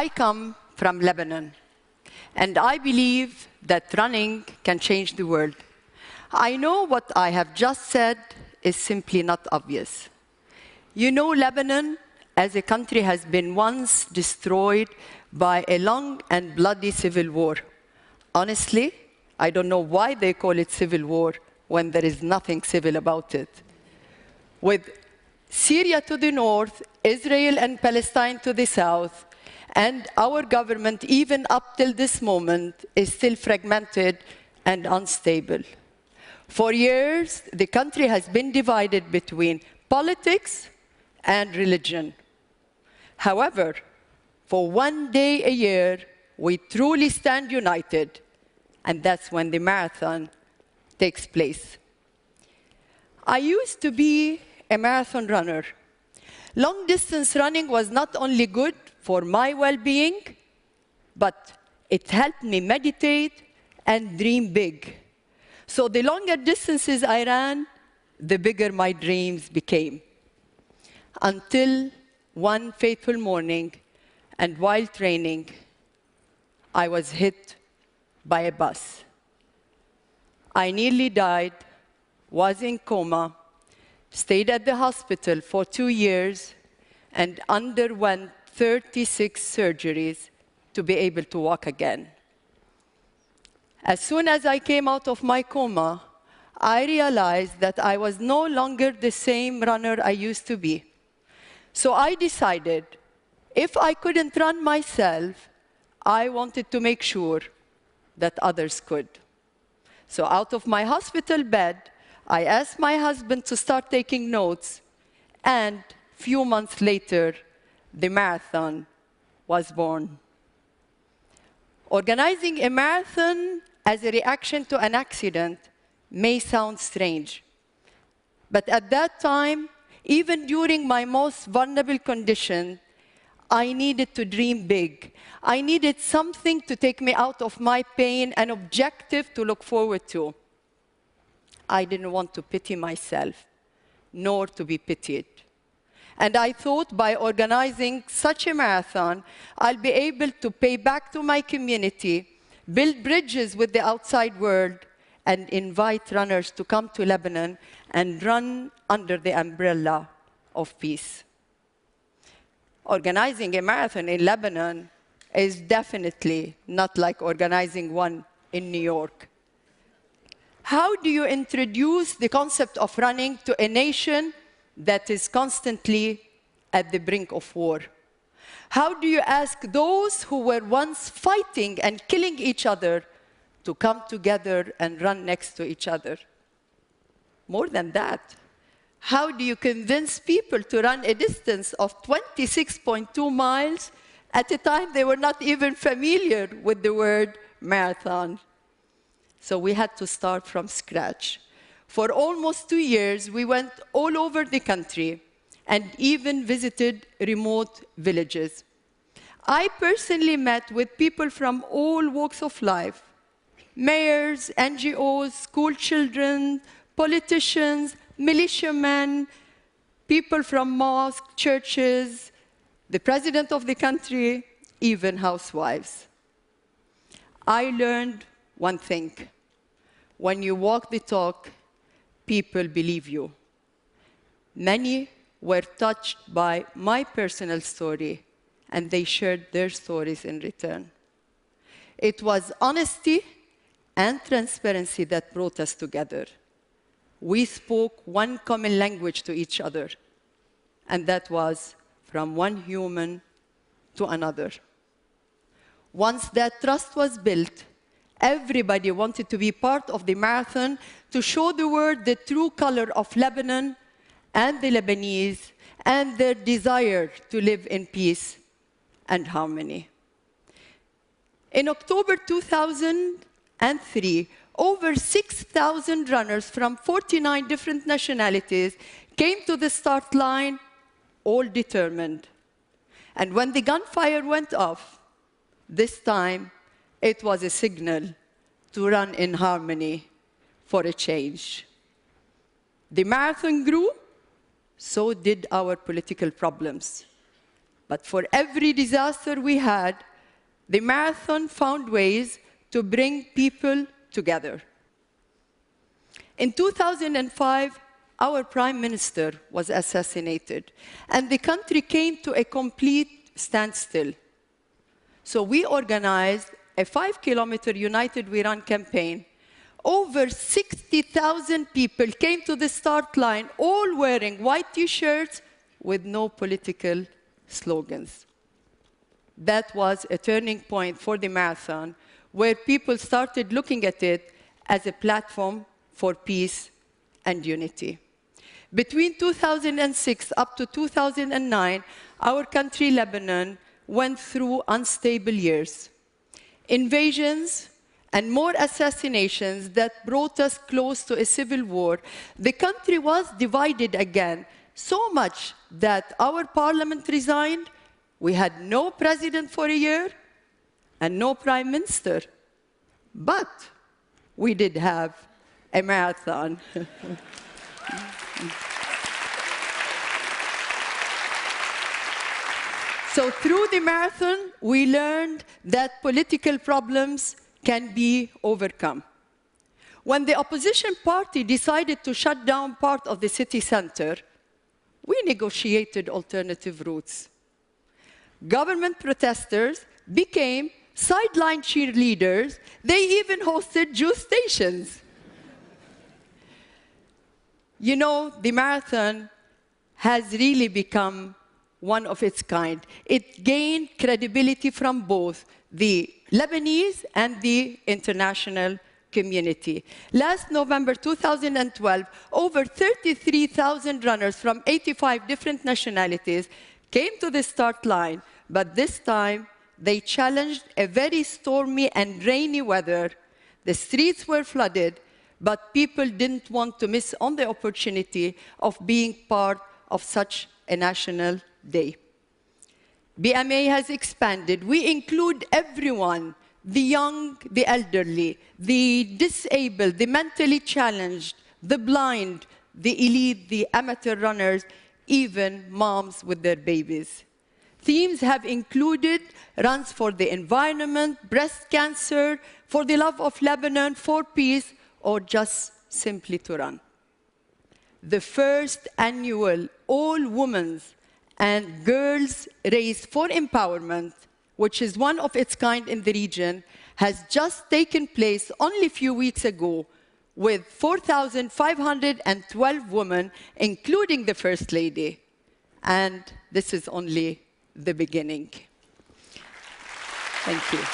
I come from Lebanon, and I believe that running can change the world. I know what I have just said is simply not obvious. You know, Lebanon, as a country, has been once destroyed by a long and bloody civil war. Honestly, I don't know why they call it civil war when there is nothing civil about it. With Syria to the north, Israel and Palestine to the south, and our government, even up till this moment, is still fragmented and unstable. For years, the country has been divided between politics and religion. However, for one day a year, we truly stand united, and that's when the marathon takes place. I used to be a marathon runner. Long-distance running was not only good for my well-being, but it helped me meditate and dream big. So the longer distances I ran, the bigger my dreams became. Until one fateful morning, and while training, I was hit by a bus. I nearly died, was in coma, stayed at the hospital for 2 years, and underwent 36 surgeries to be able to walk again. As soon as I came out of my coma, I realized that I was no longer the same runner I used to be. So I decided, if I couldn't run myself, I wanted to make sure that others could. So out of my hospital bed, I asked my husband to start taking notes, and a few months later, the marathon was born. Organizing a marathon as a reaction to an accident may sound strange. But at that time, even during my most vulnerable condition, I needed to dream big. I needed something to take me out of my pain, an objective to look forward to. I didn't want to pity myself, nor to be pitied. And I thought by organizing such a marathon, I'll be able to pay back to my community, build bridges with the outside world, and invite runners to come to Lebanon and run under the umbrella of peace. Organizing a marathon in Lebanon is definitely not like organizing one in New York. How do you introduce the concept of running to a nation that is constantly at the brink of war? How do you ask those who were once fighting and killing each other to come together and run next to each other? More than that, how do you convince people to run a distance of 26.2 miles at a time they were not even familiar with the word marathon? So we had to start from scratch. For almost 2 years, we went all over the country and even visited remote villages. I personally met with people from all walks of life: mayors, NGOs, school children, politicians, militiamen, people from mosques, churches, the president of the country, even housewives. I learned one thing: when you walk the talk, people believe you. Many were touched by my personal story, and they shared their stories in return. It was honesty and transparency that brought us together. We spoke one common language to each other, and that was from one human to another. Once that trust was built, everybody wanted to be part of the marathon to show the world the true color of Lebanon and the Lebanese and their desire to live in peace and harmony. In October 2003, over 6,000 runners from 49 different nationalities came to the start line, all determined. And when the gunfire went off, this time it was a signal to run in harmony for a change. The marathon grew, so did our political problems. But for every disaster we had, the marathon found ways to bring people together. In 2005, our prime minister was assassinated, and the country came to a complete standstill. So we organized a 5-kilometer United We Run campaign. Over 60,000 people came to the start line, all wearing white T-shirts with no political slogans. That was a turning point for the marathon, where people started looking at it as a platform for peace and unity. Between 2006 up to 2009, our country, Lebanon, went through unstable years. Invasions and more assassinations that brought us close to a civil war. The country was divided again, so much that our parliament resigned. We had no president for a year and no prime minister. But we did have a marathon. So through the marathon, we learned that political problems can be overcome. When the opposition party decided to shut down part of the city center, we negotiated alternative routes. Government protesters became sideline cheerleaders. They even hosted juice stations. You know, the marathon has really become one of its kind. It gained credibility from both the Lebanese and the international community. Last November 2012, over 33,000 runners from 85 different nationalities came to the start line, but this time they challenged a very stormy and rainy weather. The streets were flooded, but people didn't want to miss on the opportunity of being part of such a national day. BMA has expanded. We include everyone, the young, the elderly, the disabled, the mentally challenged, the blind, the elite, the amateur runners, even moms with their babies. Themes have included runs for the environment, breast cancer, for the love of Lebanon, for peace, or just simply to run. The first annual all-women's and girls' race for empowerment, which is one of its kind in the region, has just taken place only a few weeks ago with 4,512 women, including the First Lady. And this is only the beginning. Thank you.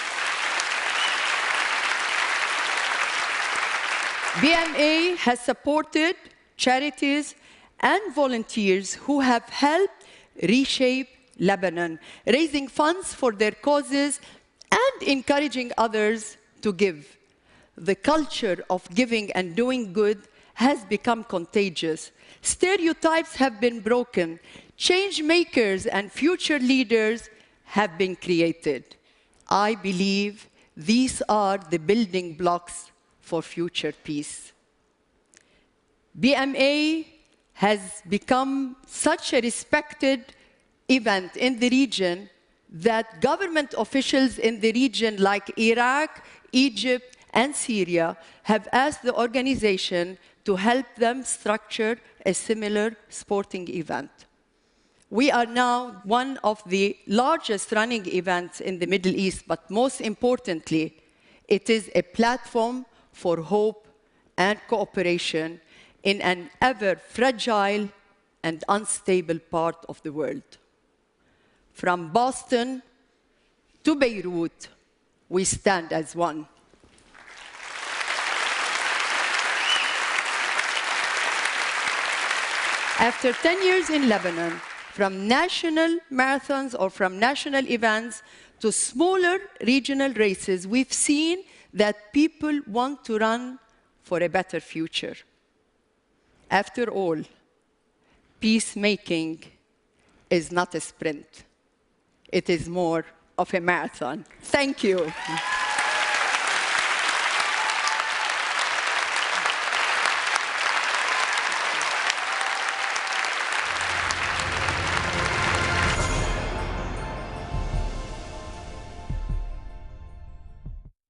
BMA has supported charities and volunteers who have helped reshape Lebanon, raising funds for their causes and encouraging others to give. The culture of giving and doing good has become contagious. Stereotypes have been broken. Change makers and future leaders have been created. I believe these are the building blocks for future peace. BMA has become such a respected event in the region that government officials in the region like Iraq, Egypt, and Syria have asked the organization to help them structure a similar sporting event. We are now one of the largest running events in the Middle East, but most importantly, it is a platform for hope and cooperation in an ever-fragile and unstable part of the world. From Boston to Beirut, we stand as one. After 10 years in Lebanon, from national marathons or from national events to smaller regional races, we've seen that people want to run for a better future. After all, peacemaking is not a sprint. It is more of a marathon. Thank you.